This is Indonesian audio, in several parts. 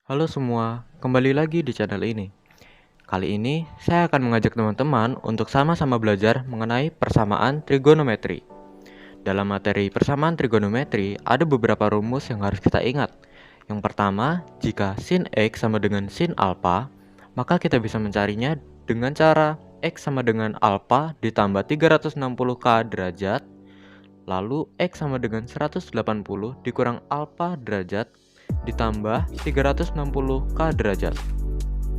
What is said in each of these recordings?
Halo semua, kembali lagi di channel ini. Kali ini saya akan mengajak teman-teman untuk sama-sama belajar mengenai persamaan trigonometri. Dalam materi persamaan trigonometri, ada beberapa rumus yang harus kita ingat. Yang pertama, jika sin X sama dengan sin alpha, maka kita bisa mencarinya dengan cara X sama dengan alpha ditambah 360K derajat, lalu X sama dengan 180 dikurang alpha derajat ditambah 360K derajat.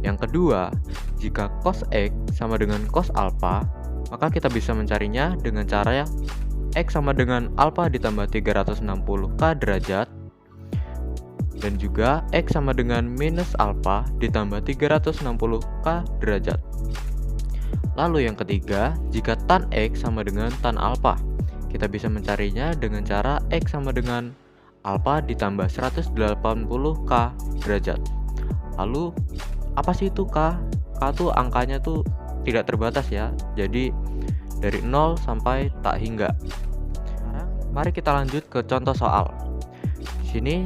Yang kedua, jika cos X sama dengan cos alpha, maka kita bisa mencarinya dengan cara X sama dengan alpha ditambah 360K derajat, dan juga X sama dengan minus alpha ditambah 360K derajat. Lalu yang ketiga, jika tan X sama dengan tan alpha, kita bisa mencarinya dengan cara X sama dengan alpha ditambah 180K derajat. Lalu apa sih itu K? K tuh angkanya tuh tidak terbatas ya. Jadi dari 0 sampai tak hingga. Sekarang mari kita lanjut ke contoh soal. Di sini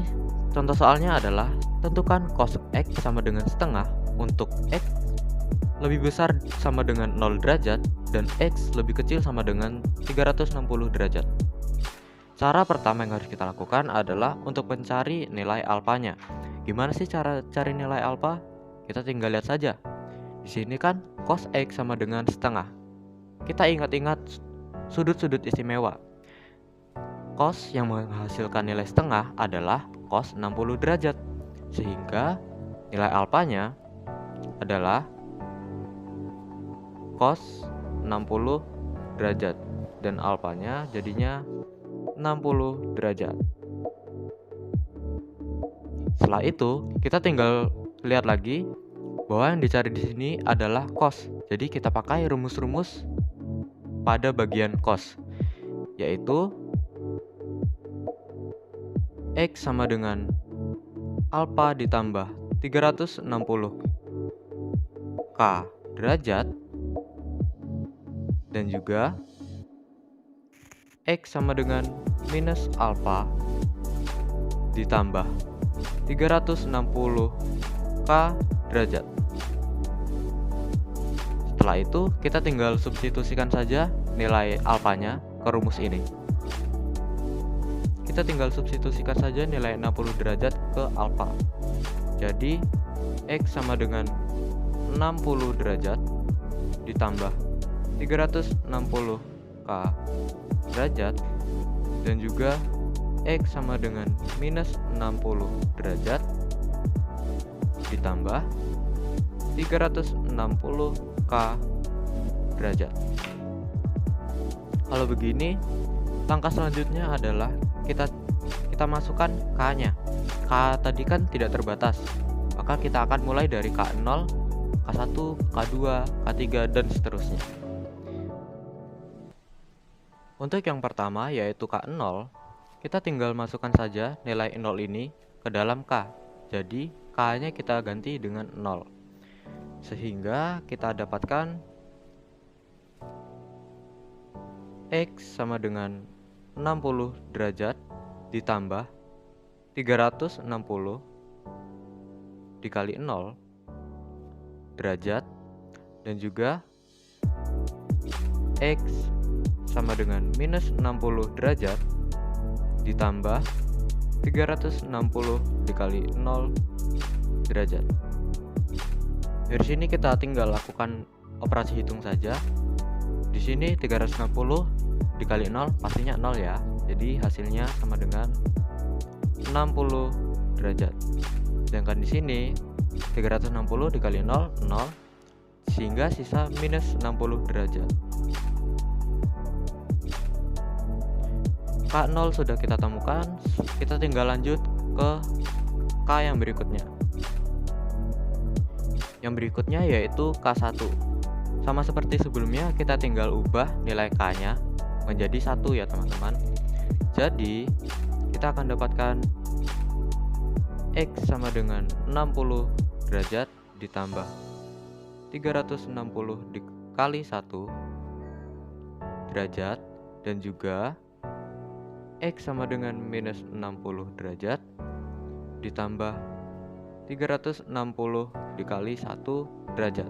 contoh soalnya adalah tentukan cos X sama dengan setengah untuk X lebih besar sama dengan 0 derajat dan X lebih kecil sama dengan 360 derajat. Cara pertama yang harus kita lakukan adalah untuk mencari nilai alfanya. Gimana sih cara cari nilai alfa? Kita tinggal lihat saja. Di sini kan cos X sama dengan setengah. Kita ingat-ingat sudut-sudut istimewa. Cos yang menghasilkan nilai setengah adalah cos 60 derajat. Sehingga nilai alfanya adalah cos 60 derajat. Dan alfanya jadinya 60 derajat. Setelah itu, kita tinggal lihat lagi bahwa yang dicari di sini adalah cos. Jadi kita pakai rumus-rumus pada bagian cos, yaitu X sama dengan alpha ditambah 360K derajat, dan juga X sama dengan minus alpha ditambah 360K derajat. Setelah itu kita tinggal substitusikan saja nilai alfanya ke rumus ini. Kita tinggal substitusikan saja nilai 60 derajat ke alfa. Jadi X sama dengan 60 derajat ditambah 360K derajat, dan juga X sama dengan minus 60 derajat ditambah 360K derajat. Kalau begini, langkah selanjutnya adalah kita masukkan K-nya. K tadi kan tidak terbatas, maka kita akan mulai dari K0, K1, K2, K3, dan seterusnya. Untuk yang pertama yaitu K0, kita tinggal masukkan saja nilai 0 ini ke dalam K. Jadi K-nya kita ganti dengan 0. Sehingga kita dapatkan X sama dengan 60 derajat ditambah 360 dikali 0 derajat, dan juga X sama dengan minus 60 derajat ditambah 360 dikali 0 derajat. Dari sini kita tinggal lakukan operasi hitung saja. Di sini 360 dikali 0 pastinya 0 ya. Jadi hasilnya sama dengan 60 derajat. Sedangkan di sini 360 dikali 0 0, sehingga sisa minus 60 derajat. K0 sudah kita temukan, kita tinggal lanjut ke K yang berikutnya. Yang berikutnya yaitu K1. Sama seperti sebelumnya, kita tinggal ubah nilai K-nya menjadi 1 ya teman-teman. Jadi, kita akan dapatkan X sama dengan 60 derajat ditambah 360 dikali 1 derajat, dan juga X sama dengan minus 60 derajat ditambah 360 dikali 1 derajat.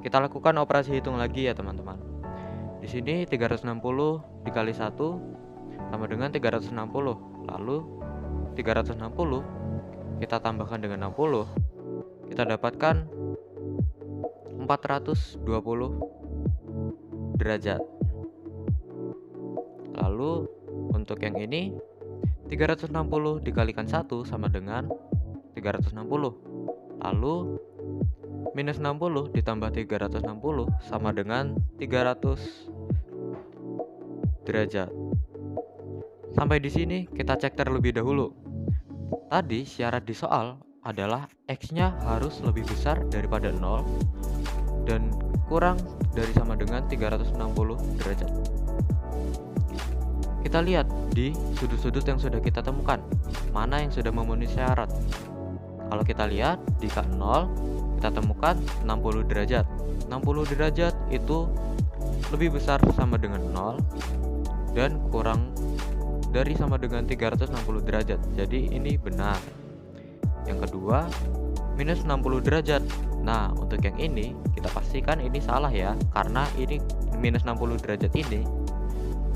Kita lakukan operasi hitung lagi ya teman-teman. Di sini 360 dikali 1 sama dengan 360. Lalu 360 kita tambahkan dengan 60, kita dapatkan 420 derajat. Lalu untuk yang ini 360 dikalikan 1 sama dengan 360. Lalu minus 60 ditambah 360 sama dengan 300 derajat. Sampai di sini kita cek terlebih dahulu. Tadi syarat di soal adalah X-nya harus lebih besar daripada 0 dan kurang dari sama dengan 360 derajat. Kita lihat di sudut-sudut yang sudah kita temukan, mana yang sudah memenuhi syarat. Kalau kita lihat di K0, kita temukan 60 derajat. 60 derajat itu lebih besar sama dengan 0 dan kurang dari sama dengan 360 derajat. Jadi ini benar. Yang kedua, minus 60 derajat. Nah, untuk yang ini kita pastikan ini salah ya, karena ini minus 60 derajat ini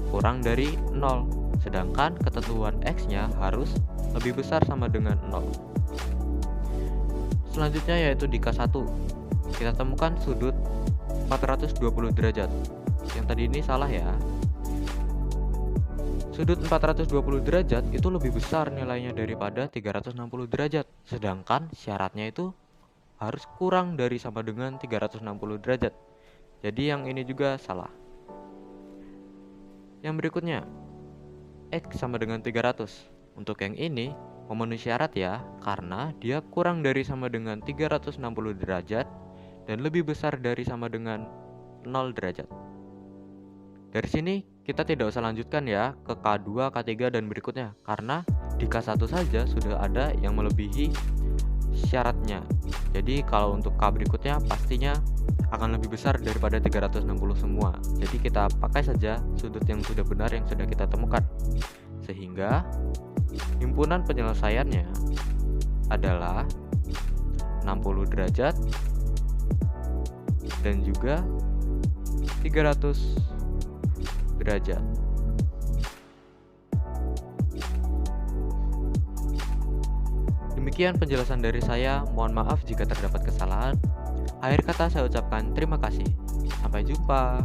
kurang dari 0, sedangkan ketentuan X-nya harus lebih besar sama dengan 0. Selanjutnya yaitu di K1. Kita temukan sudut 420 derajat. Yang tadi ini salah ya. Sudut 420 derajat itu lebih besar nilainya daripada 360 derajat, sedangkan syaratnya itu harus kurang dari sama dengan 360 derajat. Jadi yang ini juga salah. Yang berikutnya, X sama dengan 300. Untuk yang ini memenuhi syarat ya, karena dia kurang dari sama dengan 360 derajat dan lebih besar dari sama dengan 0 derajat. Dari sini kita tidak usah lanjutkan ya ke K2, K3 dan berikutnya, karena di K1 saja sudah ada yang melebihi syaratnya. Jadi kalau untuk K berikutnya pastinya akan lebih besar daripada 360 semua. Jadi kita pakai saja sudut yang sudah benar yang sudah kita temukan. Sehingga himpunan penyelesaiannya adalah 60 derajat dan juga 300 derajat. Demikian penjelasan dari saya. Mohon maaf jika terdapat kesalahan. Akhir kata saya ucapkan terima kasih. Sampai jumpa.